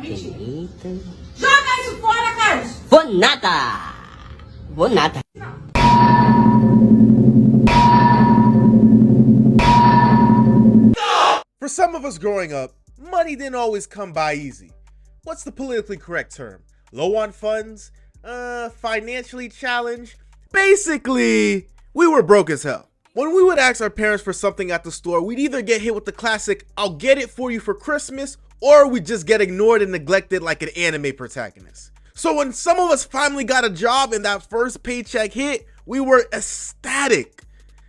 Eita. Joga isso fora, Carlos! Vou nada! Vou nada. For some of us growing up, money didn't always come by easy. What's the politically correct term? Low on funds? Financially challenged? Basically, we were broke as hell. When we would ask our parents for something at the store, we'd either get hit with the classic, "I'll get it for you for Christmas," or we'd just get ignored and neglected like an anime protagonist. So when some of us finally got a job and that first paycheck hit, we were ecstatic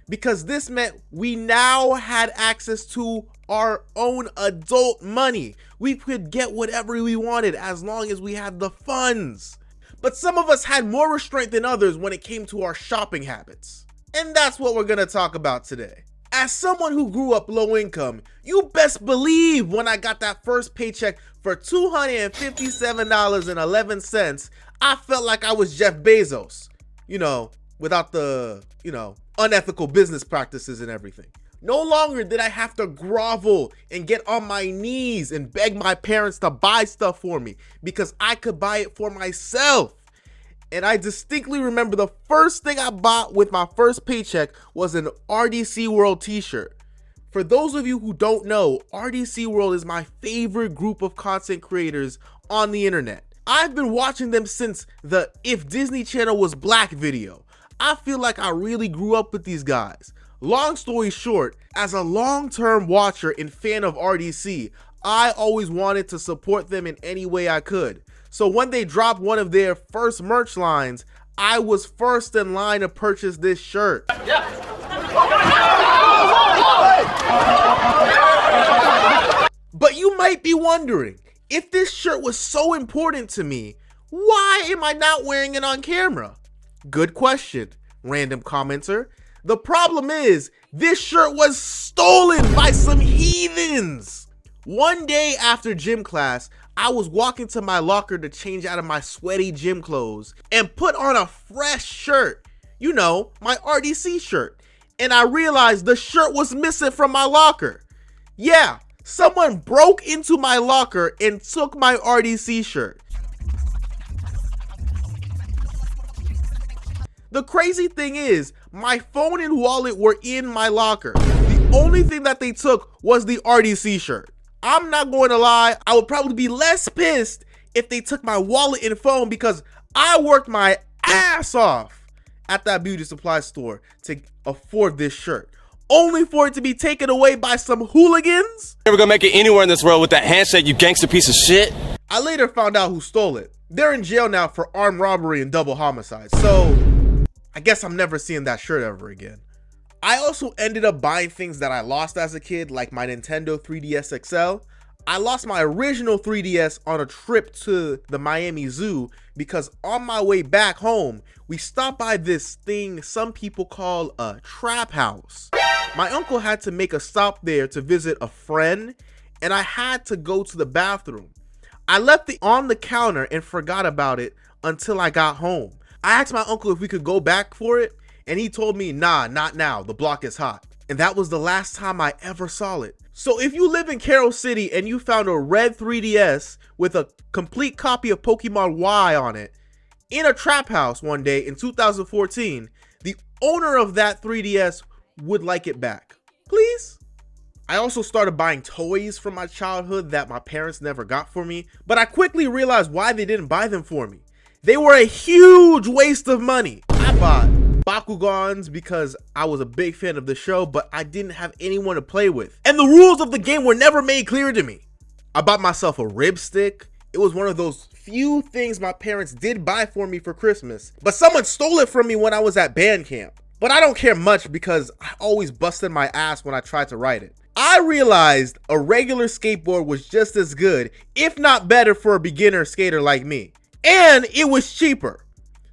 because this meant we now had access to our own adult money. We could get whatever we wanted as long as we had the funds. But some of us had more restraint than others when it came to our shopping habits. And that's what we're gonna talk about today. As someone who grew up low income, you best believe when I got that first paycheck for $257.11, I felt like I was Jeff Bezos. Without the, unethical business practices and everything. No longer did I have to grovel and get on my knees and beg my parents to buy stuff for me because I could buy it for myself. And I distinctly remember the first thing I bought with my first paycheck was an RDC World t-shirt. For those of you who don't know, RDC World is my favorite group of content creators on the internet. I've been watching them since the "If Disney Channel Was Black" video. I feel like I really grew up with these guys. Long story short, as a long-term watcher and fan of RDC, I always wanted to support them in any way I could. So when they dropped one of their first merch lines, I was first in line to purchase this shirt. But you might be wondering, if this shirt was so important to me, why am I not wearing it on camera? Good question, random commenter. The problem is, this shirt was stolen by some heathens. One day after gym class, I was walking to my locker to change out of my sweaty gym clothes and put on a fresh shirt, my RDC shirt. And I realized the shirt was missing from my locker. Yeah, someone broke into my locker and took my RDC shirt. The crazy thing is, my phone and wallet were in my locker. The only thing that they took was the RDC shirt. I'm not going to lie, I would probably be less pissed if they took my wallet and phone because I worked my ass off at that beauty supply store to afford this shirt, only for it to be taken away by some hooligans. Never gonna make it anywhere in this world with that handshake, you gangster piece of shit. I later found out who stole it. They're in jail now for armed robbery and double homicide, so I guess I'm never seeing that shirt ever again. I also ended up buying things that I lost as a kid, like my Nintendo 3DS XL. I lost my original 3DS on a trip to the Miami Zoo because on my way back home, we stopped by this thing some people call a trap house. My uncle had to make a stop there to visit a friend, and I had to go to the bathroom. I left it on the counter and forgot about it until I got home. I asked my uncle if we could go back for it, and he told me, "Nah, not now, the block is hot." And that was the last time I ever saw it. So if you live in Carroll City and you found a red 3DS with a complete copy of Pokemon Y on it in a trap house one day in 2014, the owner of that 3DS would like it back. Please? I also started buying toys from my childhood that my parents never got for me, but I quickly realized why they didn't buy them for me. They were a huge waste of money. I bought Bakugans because I was a big fan of the show, but I didn't have anyone to play with. And the rules of the game were never made clear to me. I bought myself a rib stick. It was one of those few things my parents did buy for me for Christmas, but someone stole it from me when I was at band camp. But I don't care much because I always busted my ass when I tried to ride it. I realized a regular skateboard was just as good, if not better, for a beginner skater like me. And it was cheaper.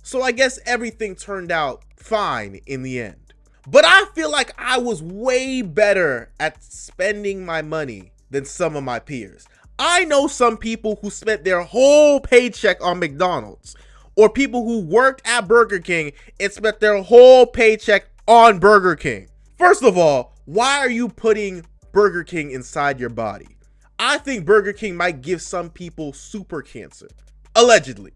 So I guess everything turned out fine in the end. But I feel like I was way better at spending my money than some of my peers. I know some people who spent their whole paycheck on McDonald's, or people who worked at Burger King and spent their whole paycheck on Burger King. First of all, why are you putting Burger King inside your body? I think Burger King might give some people super cancer. Allegedly.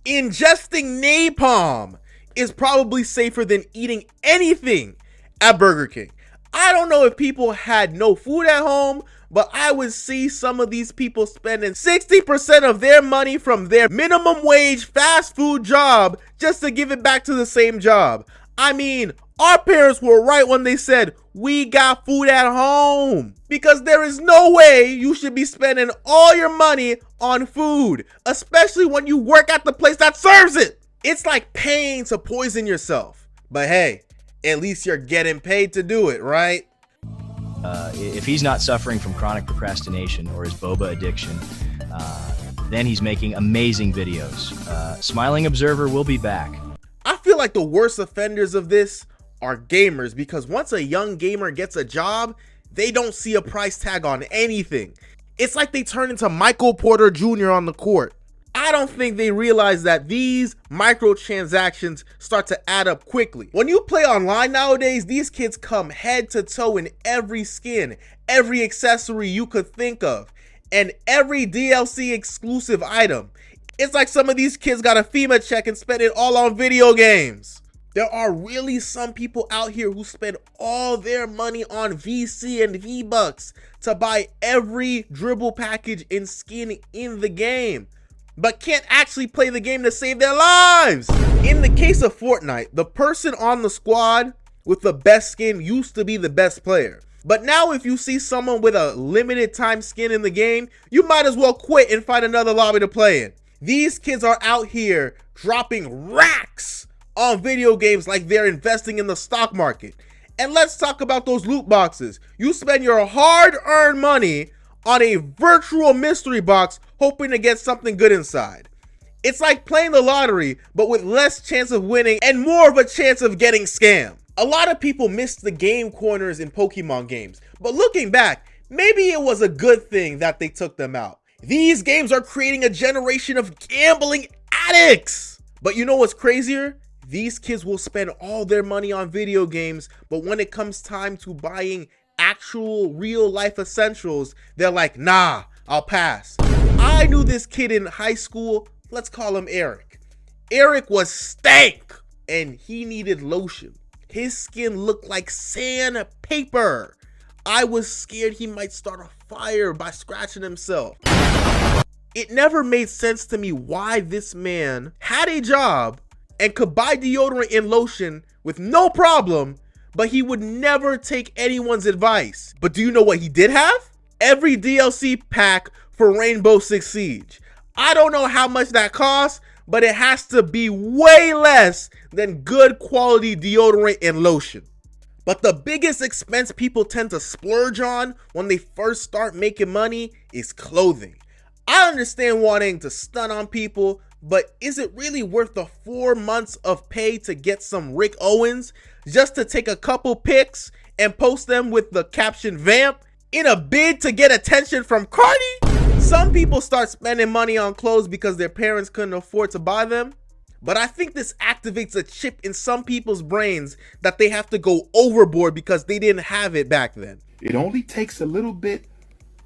Ingesting napalm is probably safer than eating anything at Burger King. I don't know if people had no food at home, but I would see some of these people spending 60% of their money from their minimum wage fast food job just to give it back to the same job. I mean, our parents were right when they said, we got food at home. Because there is no way you should be spending all your money on food, especially when you work at the place that serves it. It's like paying to poison yourself. But hey, at least you're getting paid to do it, right? If he's not suffering from chronic procrastination or his boba addiction, then he's making amazing videos. Smiling Observer will be back. I feel like the worst offenders of this are gamers, because once a young gamer gets a job, they don't see a price tag on anything. It's like they turn into Michael Porter Jr. on the court. I don't think they realize that these microtransactions start to add up quickly. When you play online nowadays, these kids come head to toe in every skin, every accessory you could think of, and every DLC exclusive item. It's like some of these kids got a FEMA check and spent it all on video games. There are really some people out here who spend all their money on VC and V-Bucks to buy every dribble package and skin in the game, but can't actually play the game to save their lives. In the case of Fortnite, the person on the squad with the best skin used to be the best player. But now if you see someone with a limited time skin in the game, you might as well quit and find another lobby to play in. These kids are out here dropping racks on video games like they're investing in the stock market. And let's talk about those loot boxes. You spend your hard-earned money on a virtual mystery box hoping to get something good inside. It's like playing the lottery, but with less chance of winning and more of a chance of getting scammed. A lot of people missed the game corners in Pokemon games, but looking back, maybe it was a good thing that they took them out. These games are creating a generation of gambling addicts. But you know what's crazier? These kids will spend all their money on video games, but when it comes time to buying actual real life essentials, they're like, nah, I'll pass. I knew this kid in high school. Let's call him Eric. Eric was stank and he needed lotion. His skin looked like sandpaper. I was scared he might start a fire by scratching himself. It never made sense to me why this man had a job and could buy deodorant and lotion with no problem, but he would never take anyone's advice. But do you know what he did have? Every DLC pack for Rainbow Six Siege. I don't know how much that costs, but it has to be way less than good quality deodorant and lotion. But the biggest expense people tend to splurge on when they first start making money is clothing. I understand wanting to stun on people, but is it really worth the 4 months of pay to get some Rick Owens just to take a couple pics and post them with the caption "Vamp" in a bid to get attention from Cardi? Some people start spending money on clothes because their parents couldn't afford to buy them. But I think this activates a chip in some people's brains that they have to go overboard because they didn't have it back then. It only takes a little bit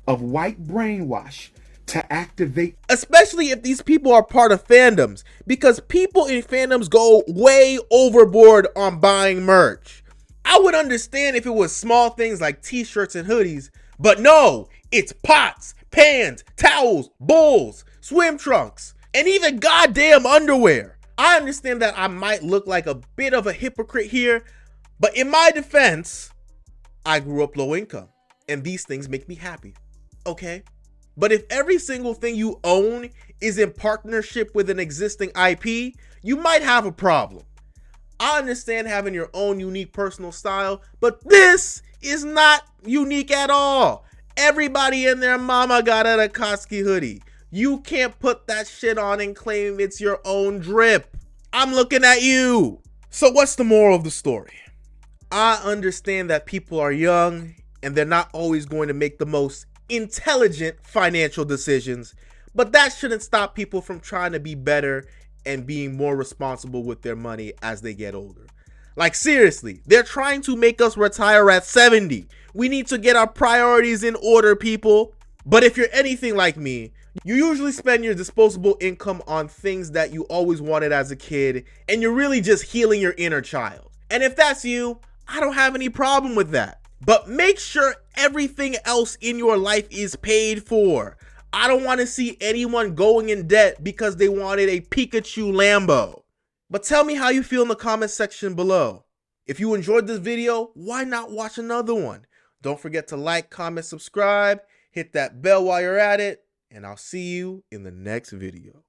of white brainwash to activate. Especially if these people are part of fandoms, because people in fandoms go way overboard on buying merch. I would understand if it was small things like t-shirts and hoodies, but no, it's pots, pans, towels, bowls, swim trunks, and even goddamn underwear. I understand that I might look like a bit of a hypocrite here, but in my defense, I grew up low income and these things make me happy, okay? But if every single thing you own is in partnership with an existing IP, you might have a problem. I understand having your own unique personal style, but this is not unique at all. Everybody and their mama got a Akatsuki hoodie. You can't put that shit on and claim it's your own drip. I'm looking at you. So what's the moral of the story? I understand that people are young and they're not always going to make the most intelligent financial decisions, but that shouldn't stop people from trying to be better and being more responsible with their money as they get older. Like seriously, they're trying to make us retire at 70. We need to get our priorities in order, people. But if you're anything like me, you usually spend your disposable income on things that you always wanted as a kid, and you're really just healing your inner child. And if that's you, I don't have any problem with that. But make sure everything else in your life is paid for. I don't want to see anyone going in debt because they wanted a Pikachu Lambo. But tell me how you feel in the comment section below. If you enjoyed this video, why not watch another one? Don't forget to like, comment, subscribe, hit that bell while you're at it, and I'll see you in the next video.